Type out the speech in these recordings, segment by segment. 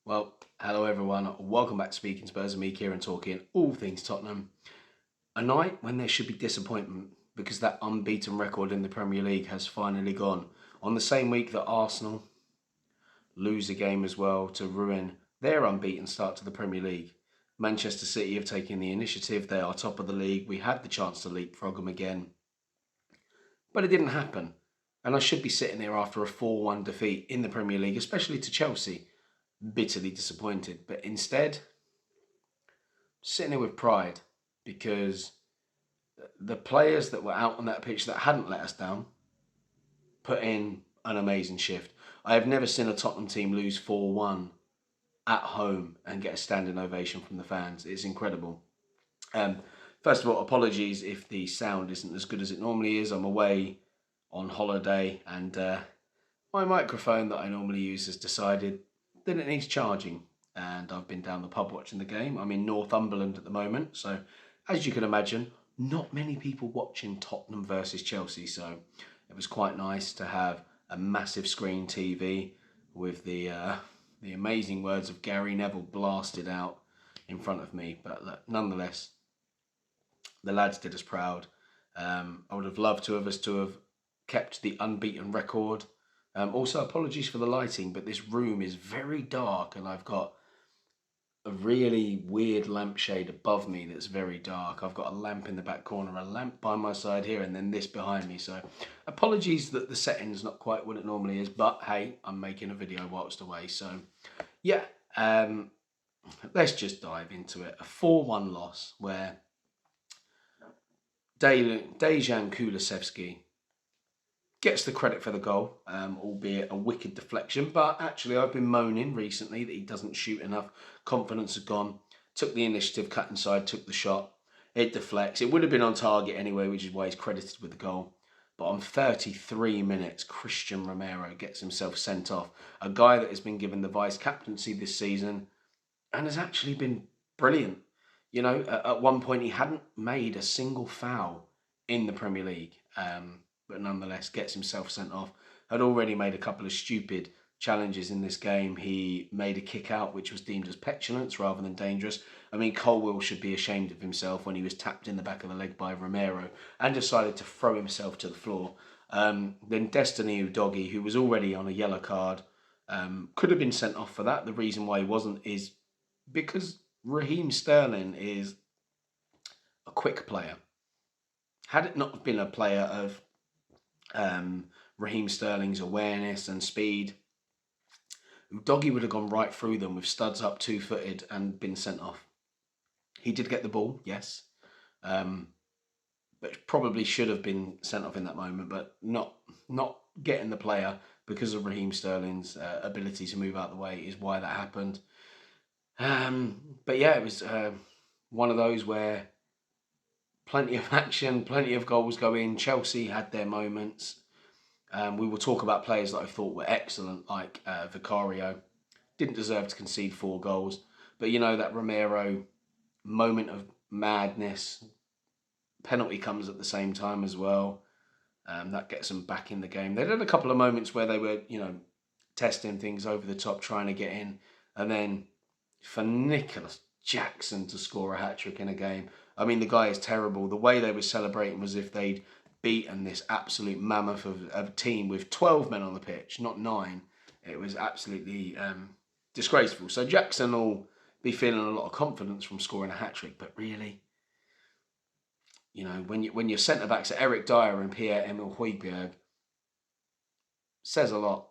Well, hello everyone. Welcome back to Speaking Spurs and me, Kieran, talking all things Tottenham. A night when there should be disappointment because that unbeaten record in the Premier League has finally gone. On the same week that Arsenal lose a game as well to ruin their unbeaten start to the Premier League. Manchester City have taken the initiative. They are top of the league. We had the chance to leapfrog them again, but it didn't happen. And I should be sitting here after a 4-1 defeat in the Premier League, especially to Chelsea, bitterly disappointed. But instead, sitting here with pride because the players that were out on that pitch that hadn't let us down put in an amazing shift. I have never seen a Tottenham team lose 4-1 at home and get a standing ovation from the fans. It's incredible. First of all, apologies if the sound isn't as good as it normally is. I'm away on holiday and my microphone that I normally use has decided that it needs charging, and I've been down the pub watching the game. I'm in Northumberland at the moment, so as you can imagine, not many people watching Tottenham versus Chelsea, so it was quite nice to have a massive screen TV with the amazing words of Gary Neville blasted out in front of me. But look, nonetheless, the lads did us proud. I would have loved to have kept the unbeaten record. Also, apologies for the lighting, but this room is very dark and I've got a really weird lampshade above me that's very dark. I've got a lamp in the back corner, a lamp by my side here, and then this behind me. So apologies that the setting's not quite what it normally is, but hey, I'm making a video whilst away. So yeah, let's just dive into it. A 4-1 loss where Dejan Kulusevski gets the credit for the goal, albeit a wicked deflection. But actually, I've been moaning recently that he doesn't shoot enough. Confidence had gone. Took the initiative, cut inside, took the shot. It deflects. It would have been on target anyway, which is why he's credited with the goal. But on 33 minutes, Christian Romero gets himself sent off. A guy that has been given the vice-captaincy this season and has actually been brilliant. You know, at one point he hadn't made a single foul in the Premier League. But nonetheless gets himself sent off. Had already made a couple of stupid challenges in this game. He made a kick out which was deemed as petulance rather than dangerous. I mean, Colwill should be ashamed of himself when he was tapped in the back of the leg by Romero and decided to throw himself to the floor. Then Destiny Udogie, who was already on a yellow card, could have been sent off for that. The reason why he wasn't is because Raheem Sterling is a quick player. Had it not been a player of Raheem Sterling's awareness and speed, Udogie would have gone right through them with studs up 2-footed and been sent off. He did get the ball, yes, but probably should have been sent off in that moment, but not getting the player because of Raheem Sterling's ability to move out the way is why that happened. But yeah, it was one of those where plenty of action, plenty of goals go in. Chelsea had their moments. We will talk about players that I thought were excellent, like Vicario. Didn't deserve to concede 4 goals. But you know, that Romero moment of madness, penalty comes at the same time as well. That gets them back in the game. They had a couple of moments where they were, you know, testing things over the top, trying to get in. And then for Nicholas Jackson to score a hat-trick in a game. I mean, the guy is terrible. The way they were celebrating was if they'd beaten this absolute mammoth of a team with 12 men on the pitch, not 9. It was absolutely disgraceful. So Jackson will be feeling a lot of confidence from scoring a hat-trick, but really, you know, when your centre-backs are Eric Dier and Pierre-Emile Hojbjerg, says a lot.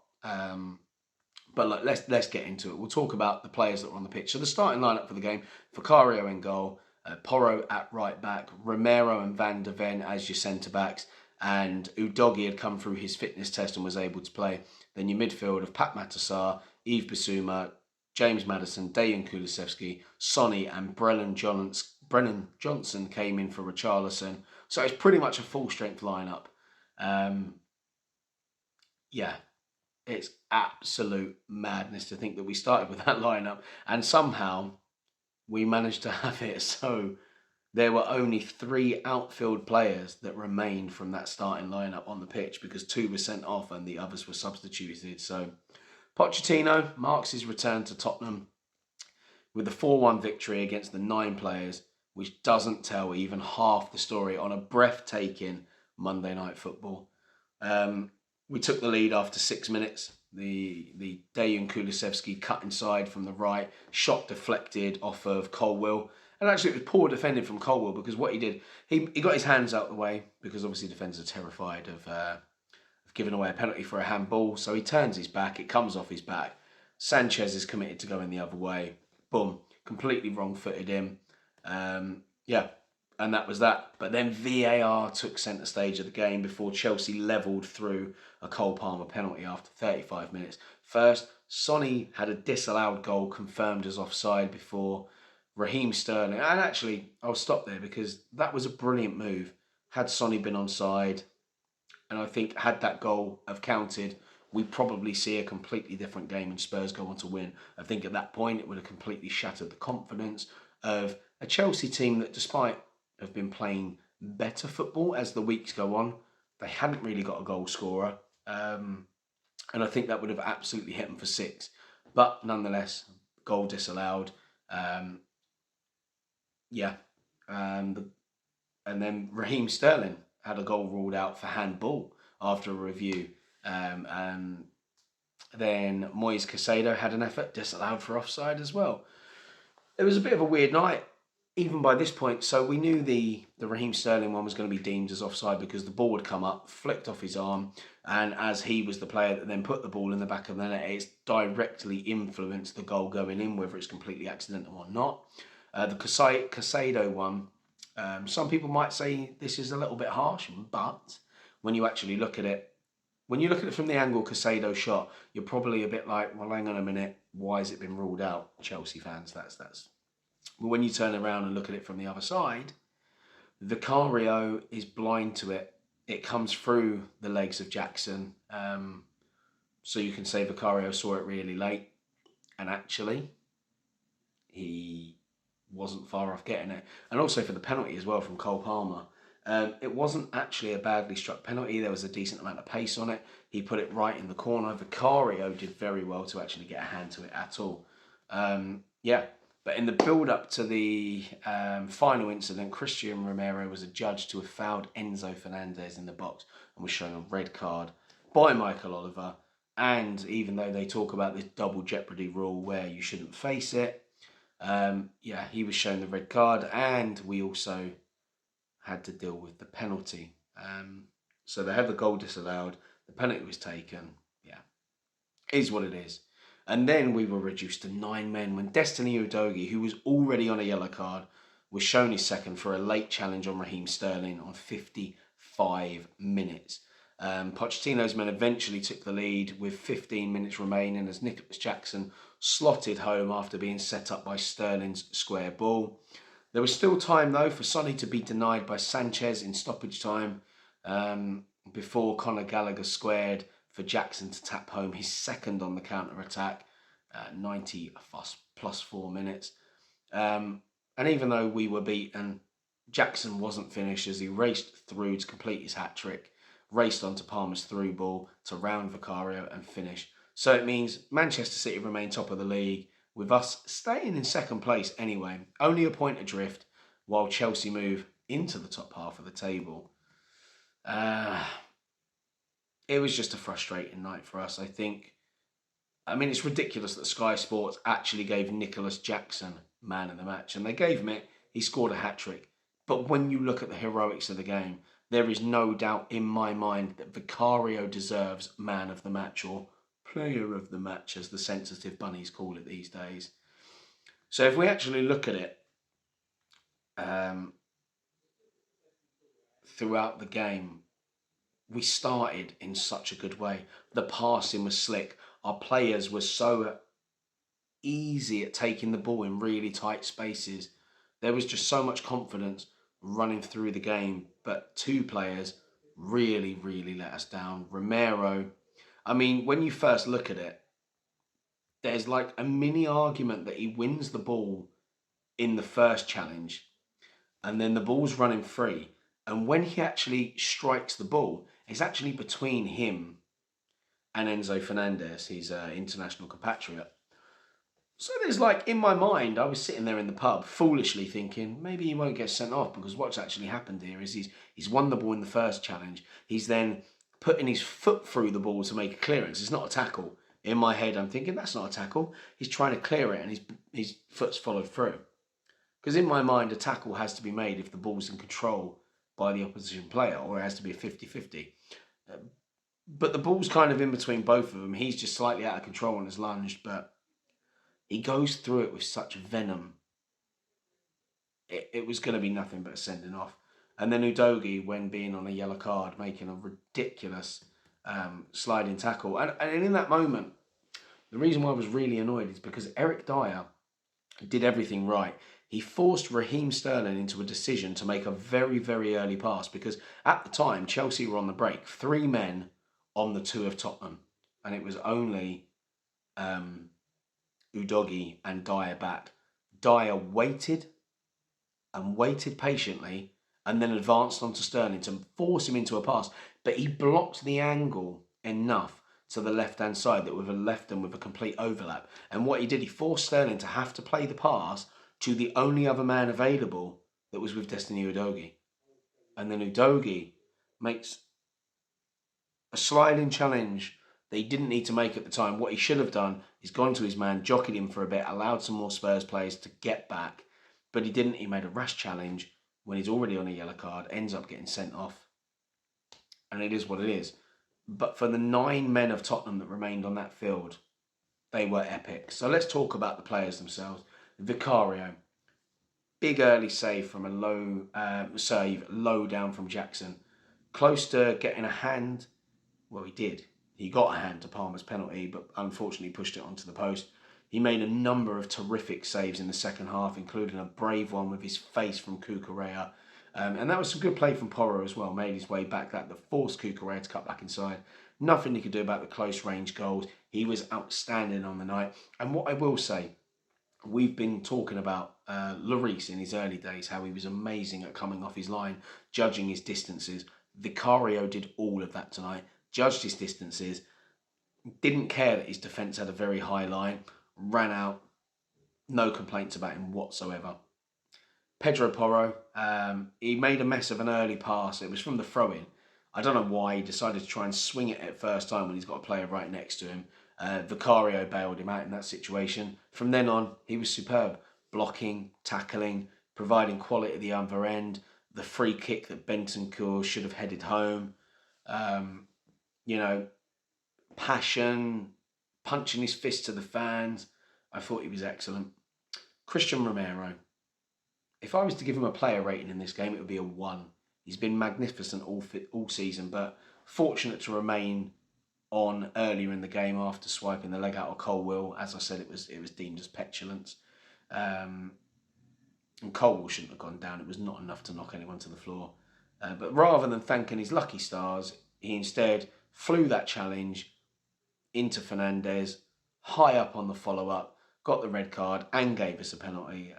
But look, let's get into it. We'll talk about the players that were on the pitch. So the starting lineup for the game: Vicario in goal, Porro at right back, Romero and Van de Ven as your centre backs, and Udogie had come through his fitness test and was able to play. Then your midfield of Pat Matasar, Yves Bissouma, James Maddison, Dejan Kulusevski, Sonny, and Brennan Johnson came in for Richarlison. So it's pretty much a full strength lineup. Yeah. It's absolute madness to think that we started with that lineup and somehow we managed to have it so there were only 3 outfield players that remained from that starting lineup on the pitch because 2 were sent off and the others were substituted. So Pochettino marks his return to Tottenham with a 4-1 victory against the 9 players, which doesn't tell even half the story on a breathtaking Monday Night Football. We took the lead after 6 minutes. The Dejan Kulusevski cut inside from the right, shot deflected off of Colwill. And actually, it was poor defending from Colwill because what he did, he got his hands out the way because obviously defenders are terrified of giving away a penalty for a handball. So he turns his back, it comes off his back. Sanchez is committed to going the other way. Boom, completely wrong-footed him. Yeah, and that was that. But then VAR took centre stage of the game before Chelsea levelled through a Cole Palmer penalty after 35 minutes. First, Sonny had a disallowed goal confirmed as offside before Raheem Sterling. And actually, I'll stop there because that was a brilliant move. Had Sonny been onside, and I think had that goal have counted, we probably see a completely different game and Spurs go on to win. I think at that point it would have completely shattered the confidence of a Chelsea team that, despite have been playing better football as the weeks go on, they hadn't really got a goal scorer. And I think that would have absolutely hit them for 6. But nonetheless, goal disallowed. And then Raheem Sterling had a goal ruled out for handball after a review. And then Moise Caicedo had an effort disallowed for offside as well. It was a bit of a weird night, even by this point. So we knew the Raheem Sterling one was going to be deemed as offside because the ball would come up, flicked off his arm, and as he was the player that then put the ball in the back of the net, it's directly influenced the goal going in, whether it's completely accidental or not. The Caicedo one, some people might say this is a little bit harsh, but when you actually look at it, from the angle Caicedo shot, you're probably a bit like, well, hang on a minute, why has it been ruled out? Chelsea fans, that's. But when you turn around and look at it from the other side, Vicario is blind to it. It comes through the legs of Jackson. So you can say Vicario saw it really late. And actually, he wasn't far off getting it. And also for the penalty as well from Cole Palmer. It wasn't actually a badly struck penalty. There was a decent amount of pace on it. He put it right in the corner. Vicario did very well to actually get a hand to it at all. But in the build-up to the final incident, Christian Romero was adjudged to have fouled Enzo Fernandez in the box and was shown a red card by Michael Oliver. And even though they talk about this double jeopardy rule where you shouldn't face it, he was shown the red card, and we also had to deal with the penalty. So they had the goal disallowed, the penalty was taken. Is what it is. And then we were reduced to 9 men when Destiny Udogie, who was already on a yellow card, was shown his second for a late challenge on Raheem Sterling on 55 minutes. Pochettino's men eventually took the lead with 15 minutes remaining as Nicholas Jackson slotted home after being set up by Sterling's square ball. There was still time though for Sonny to be denied by Sanchez in stoppage time before Conor Gallagher squared for Jackson to tap home his second on the counter-attack, 90 plus 4 minutes. And even though we were beaten, Jackson wasn't finished as he raced through to complete his hat-trick, raced onto Palmer's through ball to round Vicario and finish. So it means Manchester City remain top of the league, with us staying in second place anyway, only a point adrift, while Chelsea move into the top half of the table. It was just a frustrating night for us, I think. I mean, it's ridiculous that Sky Sports actually gave Nicholas Jackson man of the match, and they gave him it. He scored a hat-trick. But when you look at the heroics of the game, there is no doubt in my mind that Vicario deserves man of the match, or player of the match, as the sensitive bunnies call it these days. So if we actually look at it throughout the game, we started in such a good way. The passing was slick. Our players were so easy at taking the ball in really tight spaces. There was just so much confidence running through the game. But 2 players really, really let us down. Romero, I mean, when you first look at it, there's like a mini argument that he wins the ball in the first challenge and then the ball's running free. And when he actually strikes the ball, it's actually between him and Enzo Fernandez, his international compatriot. So there's like, in my mind, I was sitting there in the pub foolishly thinking, maybe he won't get sent off, because what's actually happened here is he's won the ball in the first challenge. He's then putting his foot through the ball to make a clearance. It's not a tackle. In my head, I'm thinking, that's not a tackle. He's trying to clear it and his foot's followed through. Because in my mind, a tackle has to be made if the ball's in control by the opposition player, or it has to be a 50-50. But the ball's kind of in between both of them. He's just slightly out of control and has lunged, but he goes through it with such venom. It was going to be nothing but a sending off. And then Udogie, when being on a yellow card, making a ridiculous sliding tackle. And in that moment, the reason why I was really annoyed is because Eric Dier did everything right. He forced Raheem Sterling into a decision to make a very, very early pass, because at the time, Chelsea were on the break. 3 men on the 2 of Tottenham. And it was only Udogie and Dier back. Dier waited and waited patiently and then advanced onto Sterling to force him into a pass. But he blocked the angle enough to the left-hand side that would have left them with a complete overlap. And what he did, he forced Sterling to have to play the pass to the only other man available that was with Destiny Udogie. And then Udogie makes a sliding challenge that he didn't need to make at the time. What he should have done is gone to his man, jockeyed him for a bit, allowed some more Spurs players to get back. But he didn't. He made a rash challenge when he's already on a yellow card, ends up getting sent off. And it is what it is. But for the 9 men of Tottenham that remained on that field, they were epic. So let's talk about the players themselves. Vicario, big early save from a low down from Jackson. Close to getting a hand. Well, he did. He got a hand to Palmer's penalty, but unfortunately pushed it onto the post. He made a number of terrific saves in the second half, including a brave one with his face from Cucurella. And that was some good play from Porro as well. Made his way back, that forced Cucurella to cut back inside. Nothing he could do about the close range goals. He was outstanding on the night. And what I will say, we've been talking about Lloris in his early days, how he was amazing at coming off his line, judging his distances. Vicario did all of that tonight. Judged his distances, didn't care that his defence had a very high line, ran out, no complaints about him whatsoever. Pedro Porro, he made a mess of an early pass. It was from the throw-in. I don't know why he decided to try and swing it at first time when he's got a player right next to him. Vicario bailed him out in that situation. From then on, he was superb. Blocking, tackling, providing quality at the other end. The free kick that Bentancur should have headed home. Passion, punching his fist to the fans. I thought he was excellent. Christian Romero. If I was to give him a player rating in this game, it would be a 1. He's been magnificent all season, but fortunate to remain on earlier in the game after swiping the leg out of Colwill. As I said, it was deemed as petulance. And Colwill shouldn't have gone down. It was not enough to knock anyone to the floor. But rather than thanking his lucky stars, he instead flew that challenge into Fernandez, high up on the follow-up, got the red card and gave us a penalty.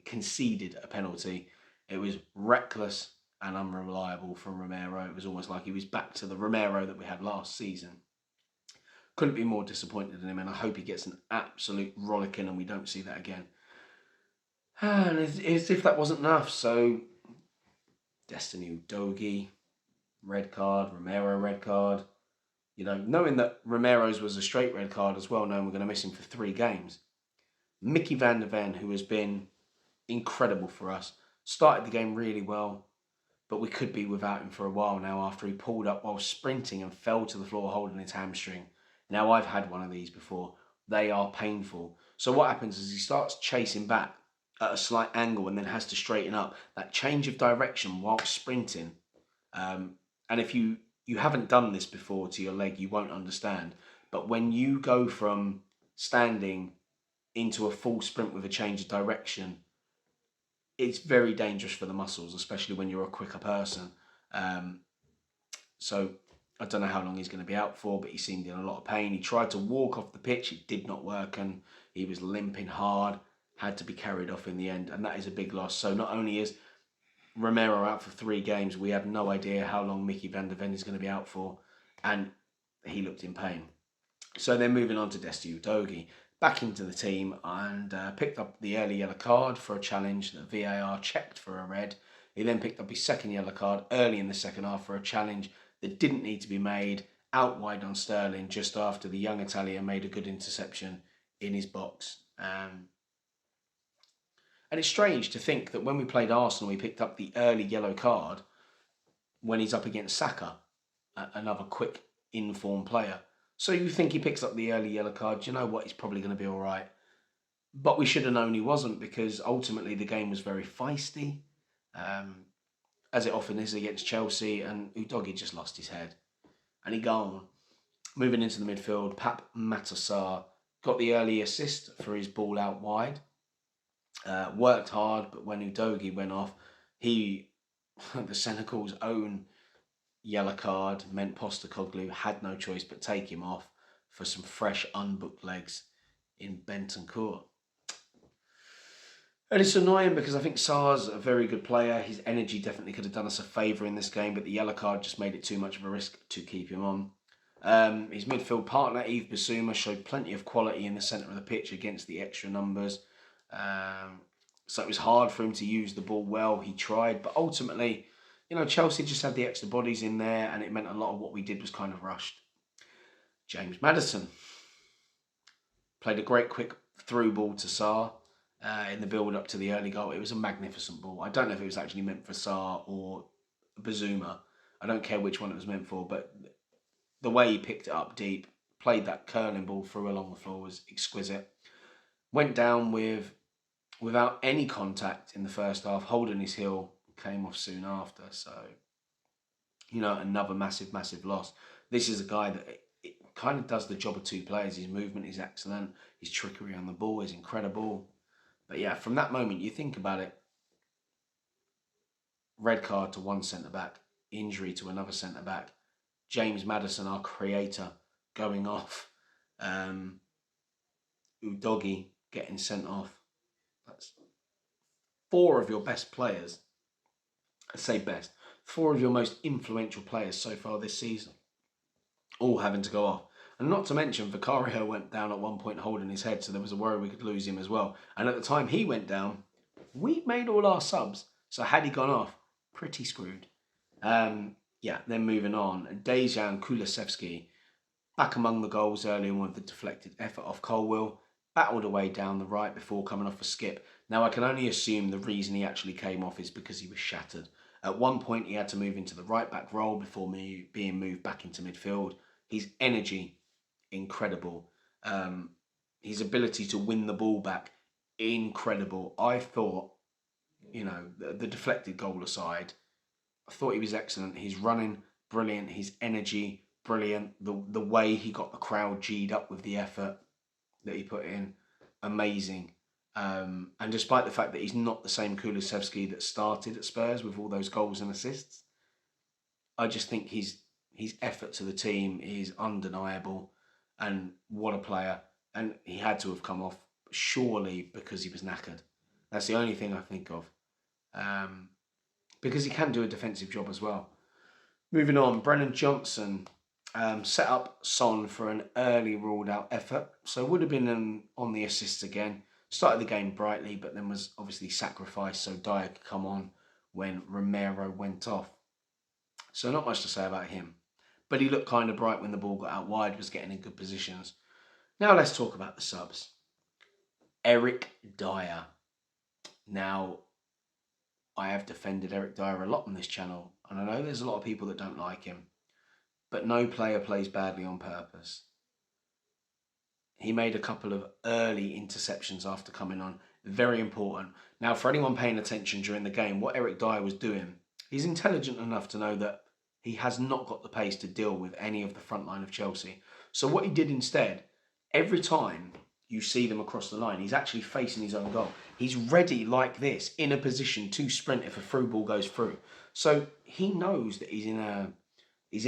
Conceded a penalty. It was reckless and unreliable from Romero. It was almost like he was back to the Romero that we had last season. Couldn't be more disappointed in him, and I hope he gets an absolute rollicking and we don't see that again. And as if that wasn't enough, so Destiny Udogie, red card, Romero red card. Knowing that Romero's was a straight red card as well, knowing we're going to miss him for 3 games. Mickey van der Ven, who has been incredible for us, started the game really well, but we could be without him for a while now after he pulled up while sprinting and fell to the floor holding his hamstring. Now, I've had one of these before. They are painful. So what happens is he starts chasing back at a slight angle and then has to straighten up. That change of direction while sprinting. And if you haven't done this before to your leg, you won't understand. But when you go from standing into a full sprint with a change of direction, it's very dangerous for the muscles, especially when you're a quicker person. So I don't know how long he's going to be out for, but he seemed in a lot of pain. He tried to walk off the pitch. It did not work, and he was limping hard, had to be carried off in the end, and that is a big loss. So not only is Romero out for 3 games, we have no idea how long Mickey van der Ven is going to be out for. And he looked in pain. So then moving on to Desti Udogie, back into the team and picked up the early yellow card for a challenge that VAR checked for a red. He then picked up his second yellow card early in the second half for a challenge that didn't need to be made, out wide on Sterling just after the young Italian made a good interception in his box. And it's strange to think that when we played Arsenal, he picked up the early yellow card when he's up against Saka, another quick, in-form player. So you think he picks up the early yellow card, you know what, he's probably going to be all right. But we should have known he wasn't, because ultimately the game was very feisty, as it often is against Chelsea, and Udogie just lost his head. And he gone. Moving into the midfield, Pap Matasar got the early assist for his ball out wide. Worked hard, but when Udogie went off, the Senegal's own yellow card meant Postecoglou had no choice but take him off for some fresh unbooked legs in Bentancur. And it's annoying because I think Sarr's a very good player. His energy definitely could have done us a favour in this game, but the yellow card just made it too much of a risk to keep him on. His midfield partner, Yves Bissouma, showed plenty of quality in the centre of the pitch against the extra numbers. So it was hard for him to use the ball well. He tried, but ultimately, Chelsea just had the extra bodies in there, and it meant a lot of what we did was kind of rushed. James Maddison played a great quick through ball to Sarr in the build-up to the early goal. It was a magnificent ball. I don't know if it was actually meant for Sarr or Bazuma. I don't care which one it was meant for, but the way he picked it up deep, played that curling ball through along the floor was exquisite. Went down without any contact in the first half, holding his heel, came off soon after. So, another massive, massive loss. This is a guy that it kind of does the job of two players. His movement is excellent. His trickery on the ball is incredible. But yeah, from that moment, you think about it, red card to one centre-back, injury to another centre-back, James Maddison, our creator, going off, Udogie getting sent off. That's four of your best players. I say best. Four of your most influential players so far this season, all having to go off. And not to mention, Vicario went down at one point holding his head, so there was a worry we could lose him as well. And at the time he went down, we'd made all our subs. So had he gone off, pretty screwed. Then moving on. Dejan Kulusevski, back among the goals early on with the deflected effort off Colwill, battled away down the right before coming off a skip. Now, I can only assume the reason he actually came off is because he was shattered. At one point, he had to move into the right-back role before being moved back into midfield. His energy, incredible. His ability to win the ball back, incredible. I thought, the deflected goal aside, I thought he was excellent. His running, brilliant. His energy, brilliant. The way he got the crowd G'd up with the effort that he put in, amazing. And despite the fact that he's not the same Kulusevski that started at Spurs with all those goals and assists, I just think his effort to the team is undeniable. And what a player. And he had to have come off surely because he was knackered. That's the only thing I think of. Because he can do a defensive job as well. Moving on, Brennan Johnson set up Son for an early ruled out effort. So would have been on the assists again. Started the game brightly, but then was obviously sacrificed so Dier could come on when Romero went off. So not much to say about him. But he looked kind of bright when the ball got out wide, was getting in good positions. Now let's talk about the subs. Eric Dier. Now, I have defended Eric Dier a lot on this channel, and I know there's a lot of people that don't like him, but no player plays badly on purpose. He made a couple of early interceptions after coming on, very important. Now, for anyone paying attention during the game, what Eric Dier was doing, he's intelligent enough to know that he has not got the pace to deal with any of the front line of Chelsea. So what he did instead, every time you see them across the line, he's actually facing his own goal. He's ready like this, in a position to sprint if a through ball goes through. So he knows that he's in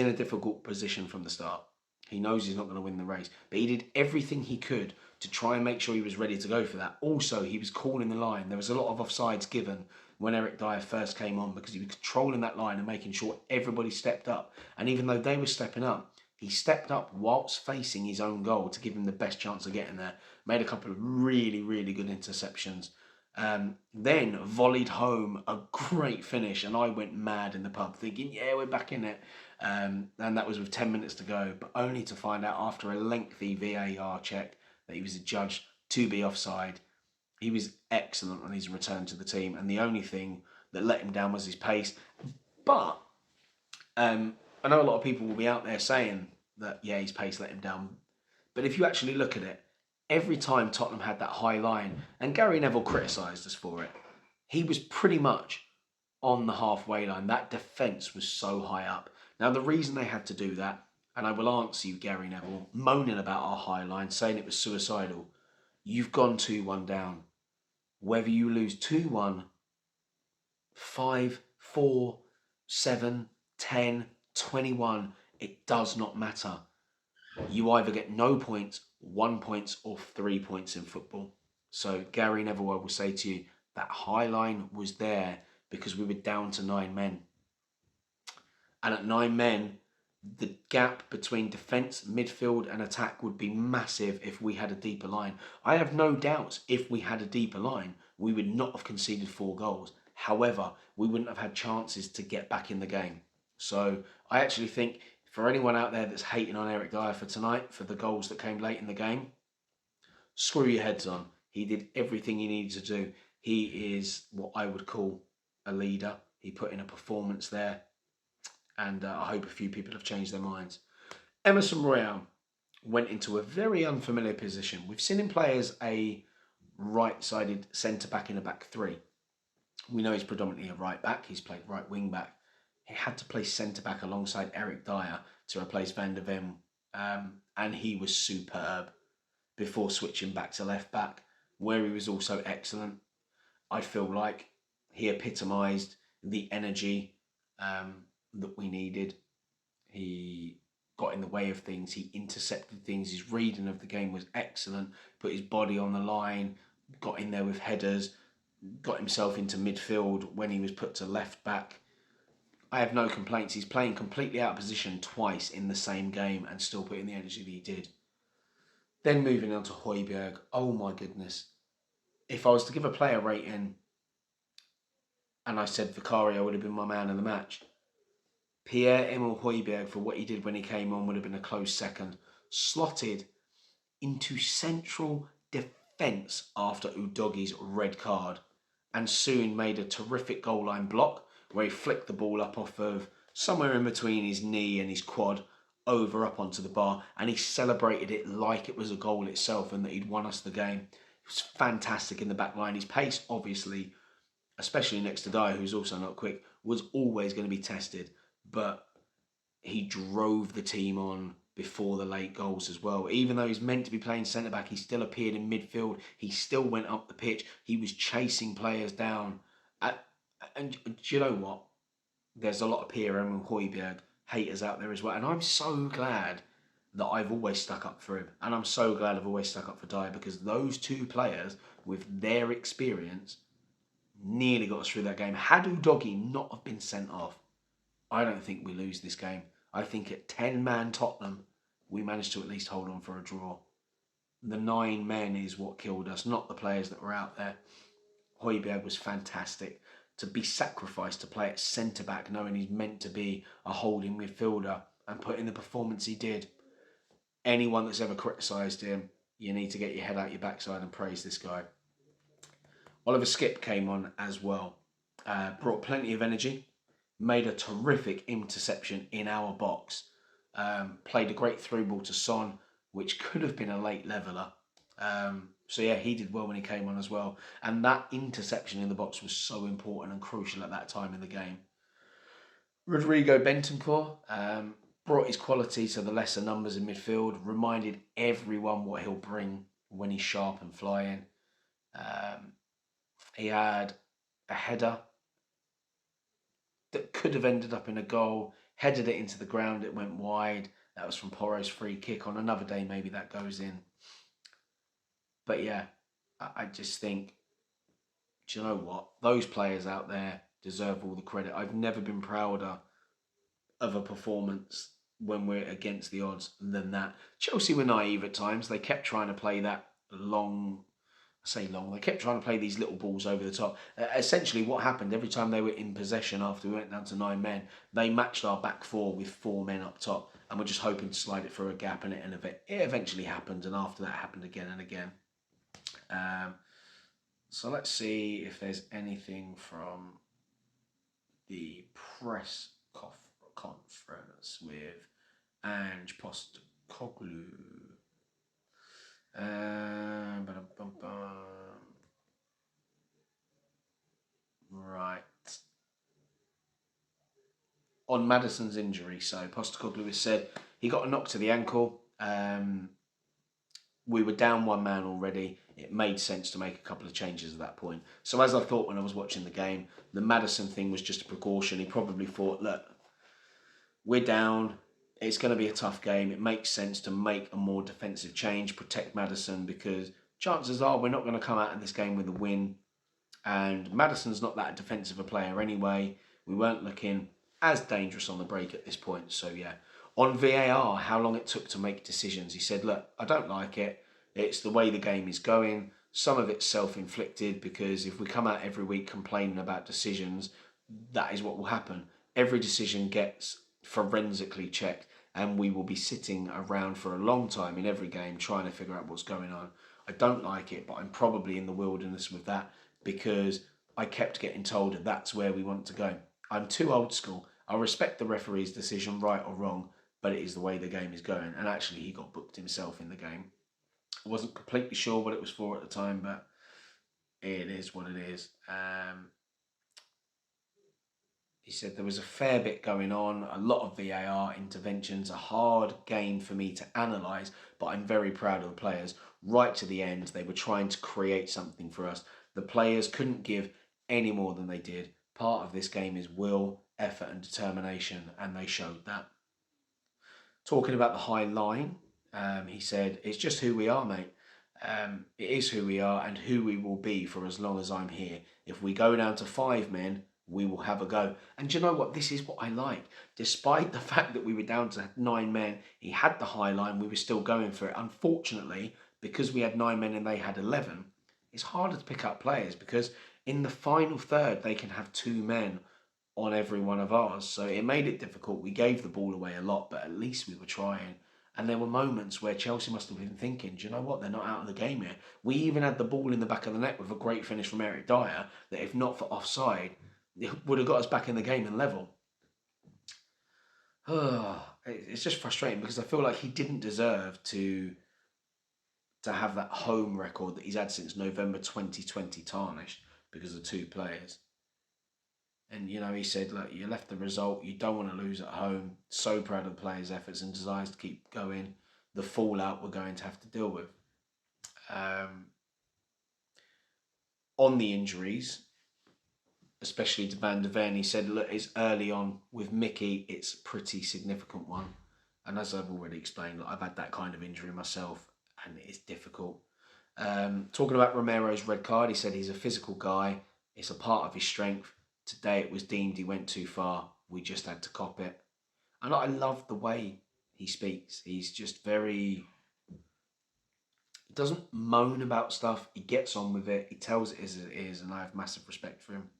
a difficult position from the start. He knows he's not going to win the race. But he did everything he could to try and make sure he was ready to go for that. Also, he was calling the line. There was a lot of offsides given when Eric Dier first came on because he was controlling that line and making sure everybody stepped up. And even though they were stepping up, He stepped up whilst facing his own goal to give him the best chance of getting there. Made a couple of really, really good interceptions. Then volleyed home a great finish, and I went mad in the pub thinking, yeah, we're back in it. And that was with 10 minutes to go, but only to find out after a lengthy VAR check that he was adjudged to be offside. He was excellent on his return to the team, and the only thing that let him down was his pace. But I know a lot of people will be out there saying that, yeah, his pace let him down. But if you actually look at it, every time Tottenham had that high line, and Gary Neville criticised us for it, he was pretty much on the halfway line. That defence was so high up. Now, the reason they had to do that, and I will answer you, Gary Neville, moaning about our high line, saying it was suicidal. You've gone 2-1 down. Whether you lose 2-1, 5, 4, 7, 10, 21, it does not matter. You either get no points, 1 point, or 3 points in football. So Gary Neville, I will say to you, that high line was there because we were down to 9 men. And at 9 men, the gap between defence, midfield and attack would be massive if we had a deeper line. I have no doubts if we had a deeper line, we would not have conceded 4 goals. However, we wouldn't have had chances to get back in the game. So I actually think for anyone out there that's hating on Eric Dier for tonight, for the goals that came late in the game, screw your heads on. He did everything he needed to do. He is what I would call a leader. He put in a performance there. And I hope a few people have changed their minds. Emerson Royale went into a very unfamiliar position. We've seen him play as a right-sided centre-back in a back three. We know he's predominantly a right-back. He's played right wing-back. He had to play centre-back alongside Eric Dier to replace Van der Ven. And he was superb before switching back to left-back, where he was also excellent. I feel like he epitomised the energy that we needed. He got in the way of things. He intercepted things. His reading of the game was excellent. Put his body on the line, got in there with headers, got himself into midfield when he was put to left back. I have no complaints. He's playing completely out of position twice in the same game and still putting the energy that he did. Then moving on to Hojbjerg. Oh my goodness. If I was to give a player rating and I said Vicario would have been my man of the match, Pierre-Emile Hojbjerg, for what he did when he came on, would have been a close second. Slotted into central defence after Udogie's red card, and soon made a terrific goal line block where he flicked the ball up off of somewhere in between his knee and his quad over up onto the bar, and he celebrated it like it was a goal itself and that he'd won us the game. It was fantastic in the back line. His pace, obviously, especially next to Dier, who's also not quick, was always going to be tested. But he drove the team on before the late goals as well. Even though he's meant to be playing centre-back, he still appeared in midfield. He still went up the pitch. He was chasing players down. And do you know what? There's a lot of Pierre-Emile Hojbjerg haters out there as well. And I'm so glad that I've always stuck up for him. And I'm so glad I've always stuck up for Dier, because those two players, with their experience, nearly got us through that game. Had Udogie not have been sent off, I don't think we lose this game. I think at 10-man Tottenham, we managed to at least hold on for a draw. The 9 men is what killed us, not the players that were out there. Hojbjerg was fantastic. To be sacrificed to play at centre-back, knowing he's meant to be a holding midfielder, and put in the performance he did. Anyone that's ever criticised him, you need to get your head out your backside and praise this guy. Oliver Skipp came on as well. Brought plenty of energy. Made a terrific interception in our box. Played a great through ball to Son, which could have been a late leveller. So yeah, he did well when he came on as well. And that interception in the box was so important and crucial at that time in the game. Rodrigo Bentancur brought his quality to the lesser numbers in midfield. Reminded everyone what he'll bring when he's sharp and flying. He had a header that could have ended up in a goal, headed it into the ground, it went wide. That was from Porro's free kick. On another day, maybe that goes in. But yeah, I just think, do you know what? Those players out there deserve all the credit. I've never been prouder of a performance when we're against the odds than that. Chelsea were naive at times. They kept trying to play that long, I say long, they kept trying to play these little balls over the top. Essentially what happened, every time they were in possession after we went down to 9 men, they matched our back four with 4 men up top and were just hoping to slide it through a gap, and it eventually happened, and after that happened again and again. So let's see if there's anything from the press conference with Ange Postecoglou. Right. On Maddison's injury, so Postecoglou has said he got a knock to the ankle. We were down 1 man already. It made sense to make a couple of changes at that point. So as I thought when I was watching the game, the Maddison thing was just a precaution. He probably thought, look, we're down. It's going to be a tough game. It makes sense to make a more defensive change, protect Maddison, because chances are we're not going to come out of this game with a win. And Maddison's not that defensive a player anyway. We weren't looking as dangerous on the break at this point. So yeah. On VAR, how long it took to make decisions, he said, look, I don't like it. It's the way the game is going. Some of it's self-inflicted, because if we come out every week complaining about decisions, that is what will happen. Every decision gets forensically checked, and we will be sitting around for a long time in every game trying to figure out what's going on. I don't like it, but I'm probably in the wilderness with that, because I kept getting told that that's where we want to go. I'm too old school. I respect the referee's decision, right or wrong, but it is the way the game is going. And actually, he got booked himself in the game. I wasn't completely sure what it was for at the time, but it is what it is. He said there was a fair bit going on, a lot of VAR interventions, a hard game for me to analyse, but I'm very proud of the players. Right to the end, they were trying to create something for us. The players couldn't give any more than they did. Part of this game is will, effort and determination, and they showed that. Talking about the high line, he said, it's just who we are, mate. It is who we are and who we will be for as long as I'm here. If we go down to 5 men, we will have a go. And do you know what? This is what I like. Despite the fact that we were down to 9 men, he had the high line, we were still going for it. Unfortunately, because we had 9 men and they had 11, it's harder to pick up players, because in the final third, they can have 2 men on every one of ours. So it made it difficult. We gave the ball away a lot, but at least we were trying. And there were moments where Chelsea must have been thinking, do you know what? They're not out of the game here. We even had the ball in the back of the net with a great finish from Eric Dier that, if not for offside, it would have got us back in the game and level. It's just frustrating, because I feel like he didn't deserve to have that home record that he's had since November 2020 tarnished because of 2 players. And, you know, he said, look, you left the result. You don't want to lose at home. So proud of the players' efforts and desires to keep going. The fallout we're going to have to deal with. On the injuries, especially to Van de Ven, he said, look, it's early on. With Mickey, it's a pretty significant one. And as I've already explained, look, I've had that kind of injury myself, and it's difficult. Talking about Romero's red card, he said he's a physical guy. It's a part of his strength. Today it was deemed he went too far. We just had to cop it. And I love the way he speaks. He's just very... He doesn't moan about stuff. He gets on with it. He tells it as it is, and I have massive respect for him.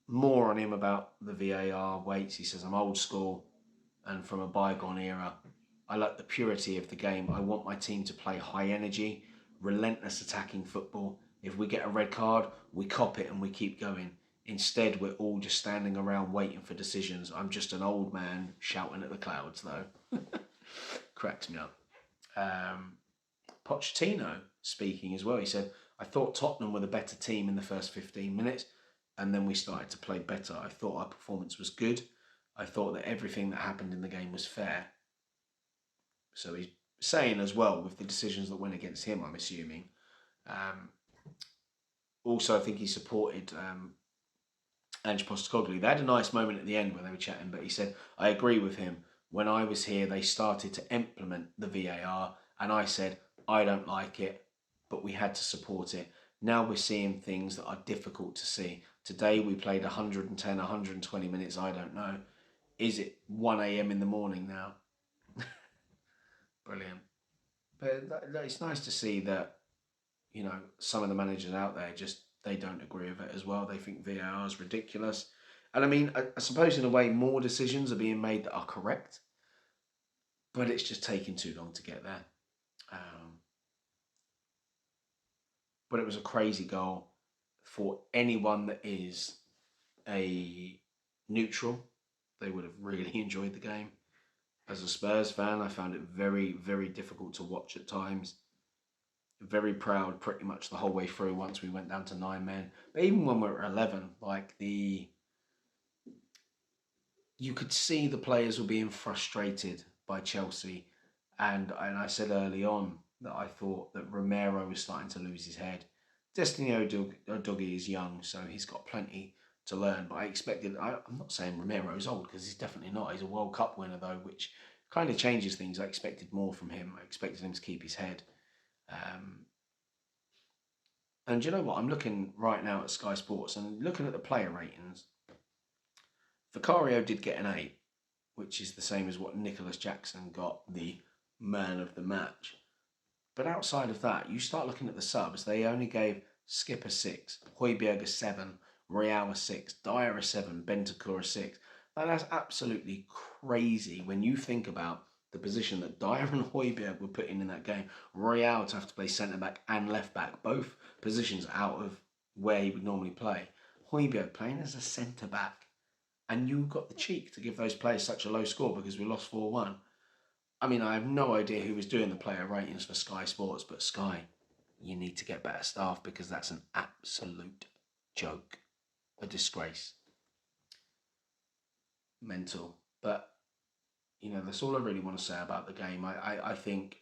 More on him about the VAR weights. He says, I'm old school and from a bygone era. I like the purity of the game. I want my team to play high energy, relentless attacking football. If we get a red card, we cop it and we keep going. Instead, we're all just standing around waiting for decisions. I'm just an old man shouting at the clouds, though. Cracks me up. Pochettino speaking as well. He said, I thought Tottenham were the better team in the first 15 minutes, and then we started to play better. I thought our performance was good. I thought that everything that happened in the game was fair. So he's saying as well, with the decisions that went against him, I'm assuming. Also, I think he supported Ange Postecoglou. They had a nice moment at the end where they were chatting, but he said, I agree with him. When I was here, they started to implement the VAR, and I said, I don't like it, but we had to support it. Now we're seeing things that are difficult to see. Today we played 110, 120 minutes, I don't know. is it 1 a.m. in the morning now? Brilliant. But it's nice to see that, some of the managers out there they don't agree with it as well. They think VAR is ridiculous. And I mean, I suppose in a way more decisions are being made that are correct, but it's just taking too long to get there. But it was a crazy goal for anyone that is a neutral. They would have really enjoyed the game. As a Spurs fan, I found it very, very difficult to watch at times. Very proud pretty much the whole way through once we went down to 9 men. But even when we were 11, you could see the players were being frustrated by Chelsea. And I said early on that I thought that Romero was starting to lose his head. Destiny Udogie is young, so he's got plenty to learn. But I'm not saying Romero's old, because he's definitely not. He's a World Cup winner, though, which kind of changes things. I expected more from him. I expected him to keep his head. And you know what? I'm looking right now at Sky Sports and looking at the player ratings. Vicario did get an 8, which is the same as what Nicholas Jackson got, the man of the match. But outside of that, you start looking at the subs. They only gave Skip a 6, Hojbjerg a 7, Real a 6, Dier a 7, Bentancur a 6. Now, that's absolutely crazy when you think about the position that Dier and Hojbjerg were put in that game. Real to have to play centre-back and left-back, both positions out of where he would normally play. Hojbjerg playing as a centre-back. And you got the cheek to give those players such a low score because we lost 4-1. I mean, I have no idea who was doing the player ratings for Sky Sports, but Sky, you need to get better staff because that's an absolute joke. A disgrace. Mental. But, that's all I really want to say about the game. I think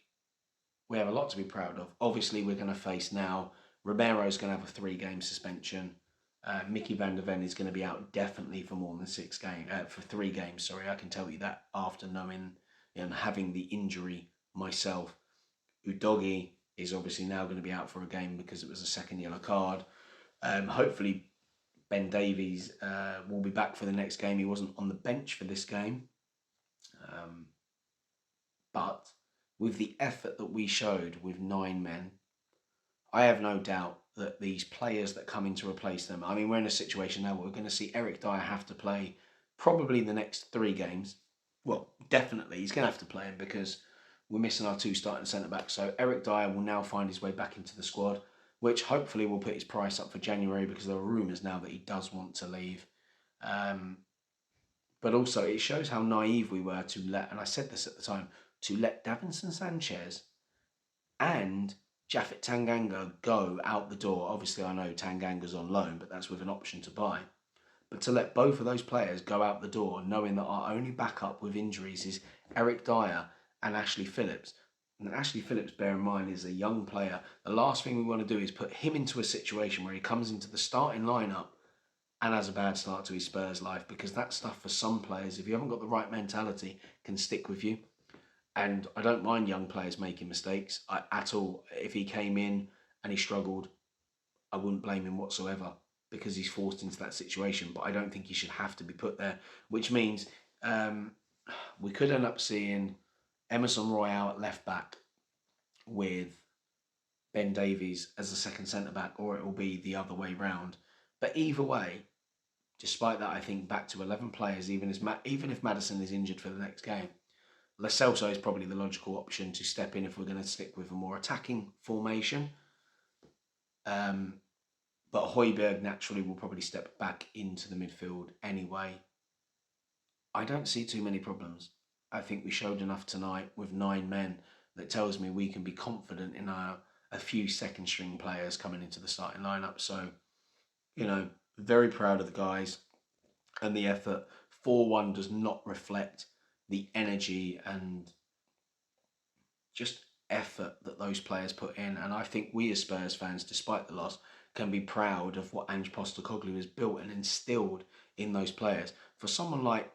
we have a lot to be proud of. Obviously, we're going to face now, Romero's going to have a 3-game suspension. Mickey van der Ven is going to be out definitely for more than 3 games. Sorry, I can tell you that after knowing and having the injury myself. Udogie is obviously now going to be out for a game because it was a second yellow card. Hopefully Ben Davies will be back for the next game. He wasn't on the bench for this game. But with the effort that we showed with 9 men, I have no doubt that these players that come in to replace them, I mean, we're in a situation now where we're going to see Eric Dier have to play probably the next 3 games. Well, definitely, he's going to have to play him because we're missing our 2 starting centre-backs. So Eric Dier will now find his way back into the squad, which hopefully will put his price up for January because there are rumours now that he does want to leave. But also, it shows how naive we were to let, and I said this at the time, to let Davinson Sanchez and Japhet Tanganga go out the door. Obviously, I know Tanganga's on loan, but that's with an option to buy. But to let both of those players go out the door, knowing that our only backup with injuries is Eric Dier and Ashley Phillips. And Ashley Phillips, bear in mind, is a young player. The last thing we want to do is put him into a situation where he comes into the starting lineup and has a bad start to his Spurs life, because that stuff for some players, if you haven't got the right mentality, can stick with you. And I don't mind young players making mistakes at all. If he came in and he struggled, I wouldn't blame him whatsoever because he's forced into that situation. But I don't think he should have to be put there, which means we could end up seeing Emerson Royale at left back with Ben Davies as a second centre-back, or it will be the other way round. But either way, despite that, I think back to 11 players, even if Maddison is injured for the next game, Lo Celso is probably the logical option to step in if we're going to stick with a more attacking formation. But Hojbjerg naturally will probably step back into the midfield anyway. I don't see too many problems. I think we showed enough tonight with 9 men that tells me we can be confident in a few second string players coming into the starting lineup. So, very proud of the guys and the effort. 4-1 does not reflect the energy and just effort that those players put in. And I think we as Spurs fans, despite the loss, can be proud of what Ange Postecoglou has built and instilled in those players. For someone like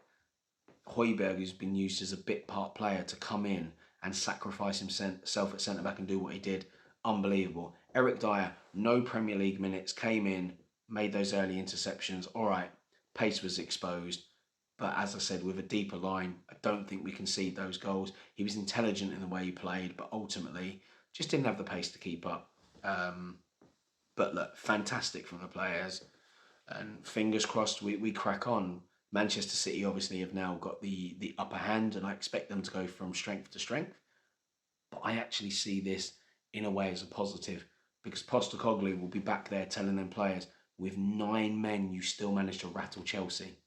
Hojbjerg, who's been used as a bit part player, to come in and sacrifice himself at centre-back and do what he did, unbelievable. Eric Dier, no Premier League minutes, came in, made those early interceptions. All right, pace was exposed. But as I said, with a deeper line, I don't think we concede those goals. He was intelligent in the way he played, but ultimately just didn't have the pace to keep up. But look, fantastic from the players. And fingers crossed we crack on. Manchester City obviously have now got the upper hand, and I expect them to go from strength to strength. But I actually see this in a way as a positive because Postecoglou will be back there telling them players, with 9 men, you still managed to rattle Chelsea.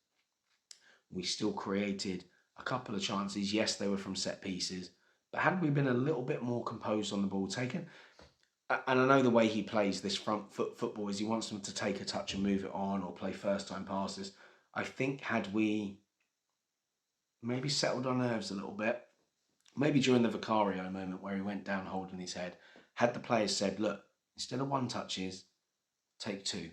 We still created a couple of chances. Yes, they were from set pieces, but had we been a little bit more composed on the ball taken, and I know the way he plays this front foot football is he wants them to take a touch and move it on or play first time passes. I think had we maybe settled our nerves a little bit, maybe during the Vicario moment where he went down holding his head, had the players said, look, instead of 1 touches, take 2.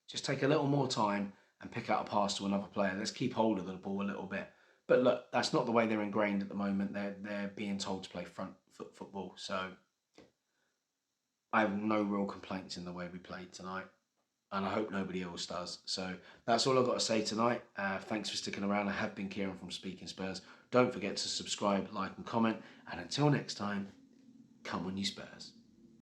Just take a little more time and pick out a pass to another player. Let's keep hold of the ball a little bit. But look, that's not the way they're ingrained at the moment. They're being told to play front foot football. So I have no real complaints in the way we played tonight. And I hope nobody else does. So that's all I've got to say tonight. Thanks for sticking around. I have been Kieran from Speaking Spurs. Don't forget to subscribe, like and comment. And until next time, come on you Spurs.